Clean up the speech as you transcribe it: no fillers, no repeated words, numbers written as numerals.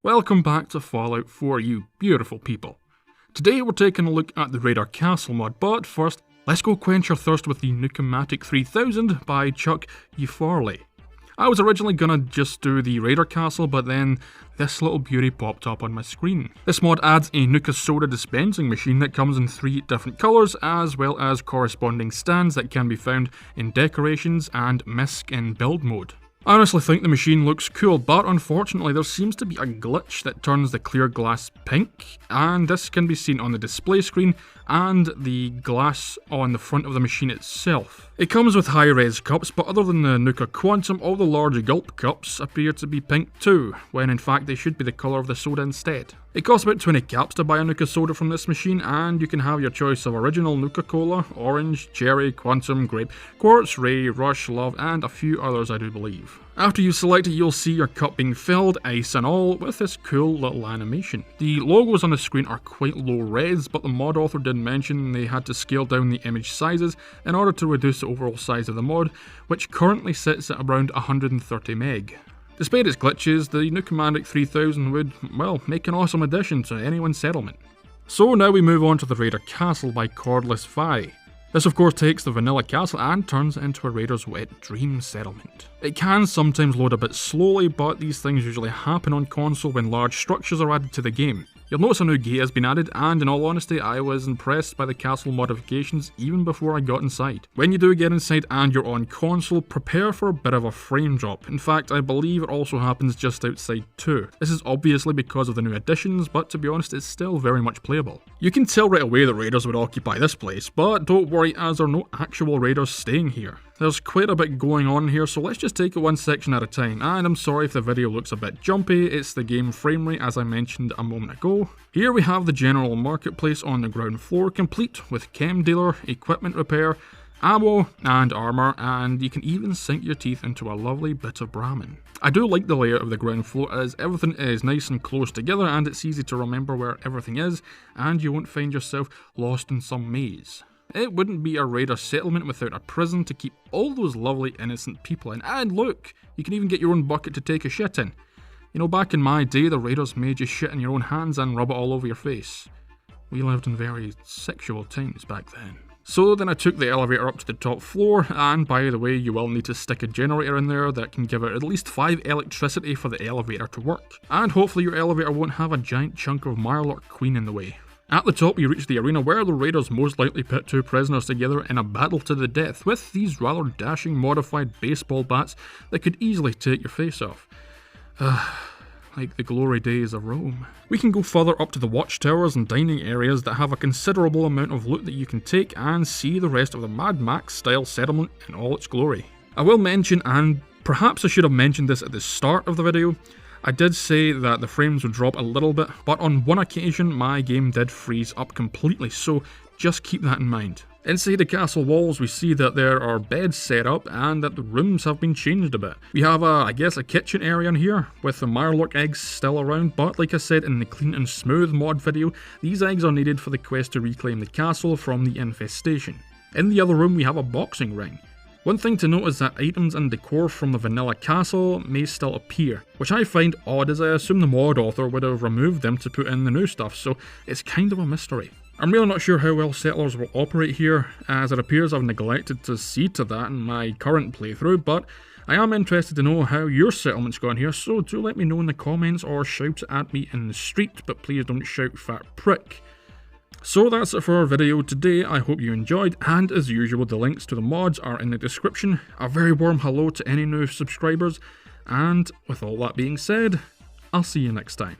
Welcome back to Fallout 4, you beautiful people. Today we're taking a look at the Raider Castle mod, but first, let's go quench our thirst with the NukaMatic 3000 by Chuck Farley. I was originally gonna just do the Raider Castle, but then this little beauty popped up on my screen. This mod adds a Nuka soda dispensing machine that comes in 3 different colours, as well as corresponding stands that can be found in decorations and misc in build mode. I honestly think the machine looks cool, but unfortunately there seems to be a glitch that turns the clear glass pink, and this can be seen on the display screen and the glass on the front of the machine itself. It comes with high-res cups, but other than the Nuka Quantum, all the large gulp cups appear to be pink too, when in fact they should be the colour of the soda instead. It costs about 20 caps to buy a Nuka soda from this machine, and you can have your choice of original Nuka-Cola, orange, cherry, quantum, grape, quartz, ray, rush, love, and a few others I do believe. After you select it, you'll see your cup being filled, ice and all, with this cool little animation. The logos on the screen are quite low res, but the mod author did mention they had to scale down the image sizes in order to reduce the overall size of the mod, which currently sits at around 130 meg. Despite its glitches, the NukaMatic 3000 would, well, make an awesome addition to anyone's settlement. So now we move on to the Raider Castle by Cordless Vi. This of course takes the vanilla castle and turns it into a Raider's wet dream settlement. It can sometimes load a bit slowly, but these things usually happen on console when large structures are added to the game. You'll notice a new gate has been added, and in all honesty I was impressed by the castle modifications even before I got inside. When you do get inside and you're on console, prepare for a bit of a frame drop. In fact, I believe it also happens just outside too. This is obviously because of the new additions, but to be honest it's still very much playable. You can tell right away that Raiders would occupy this place, but don't worry as there are no actual Raiders staying here. There's quite a bit going on here, so let's just take it one section at a time, and I'm sorry if the video looks a bit jumpy, it's the game frame rate as I mentioned a moment ago. Here we have the general marketplace on the ground floor, complete with chem dealer, equipment repair, ammo and armour, and you can even sink your teeth into a lovely bit of Brahmin. I do like the layout of the ground floor as everything is nice and close together and it's easy to remember where everything is, and you won't find yourself lost in some maze. It wouldn't be a Raider settlement without a prison to keep all those lovely innocent people in. And look, you can even get your own bucket to take a shit in. You know, back in my day, the Raiders made you shit in your own hands and rub it all over your face. We lived in very sexual times back then. So then I took the elevator up to the top floor, and by the way, you will need to stick a generator in there that can give it at least 5 electricity for the elevator to work. And hopefully your elevator won't have a giant chunk of Mirelurk Queen in the way. At the top you reach the arena where the Raiders most likely pit 2 prisoners together in a battle to the death with these rather dashing modified baseball bats that could easily take your face off. Like the glory days of Rome. We can go further up to the watchtowers and dining areas that have a considerable amount of loot that you can take and see the rest of the Mad Max style settlement in all its glory. I will mention, and perhaps I should have mentioned this at the start of the video, I did say that the frames would drop a little bit, but on one occasion my game did freeze up completely, so just keep that in mind. Inside the castle walls we see that there are beds set up and that the rooms have been changed a bit. We have I guess a kitchen area in here with the Mirelurk eggs still around, but like I said in the clean and smooth mod video, these eggs are needed for the quest to reclaim the castle from the infestation. In the other room we have a boxing ring. One thing to note is that items and decor from the vanilla castle may still appear, which I find odd as I assume the mod author would have removed them to put in the new stuff, so it's kind of a mystery. I'm really not sure how well settlers will operate here, as it appears I've neglected to see to that in my current playthrough, but I am interested to know how your settlement's gone here, so do let me know in the comments or shout at me in the street, but please don't shout fat prick. So that's it for our video today. I hope you enjoyed, and as usual the links to the mods are in the description. A very warm hello to any new subscribers, and with all that being said, I'll see you next time.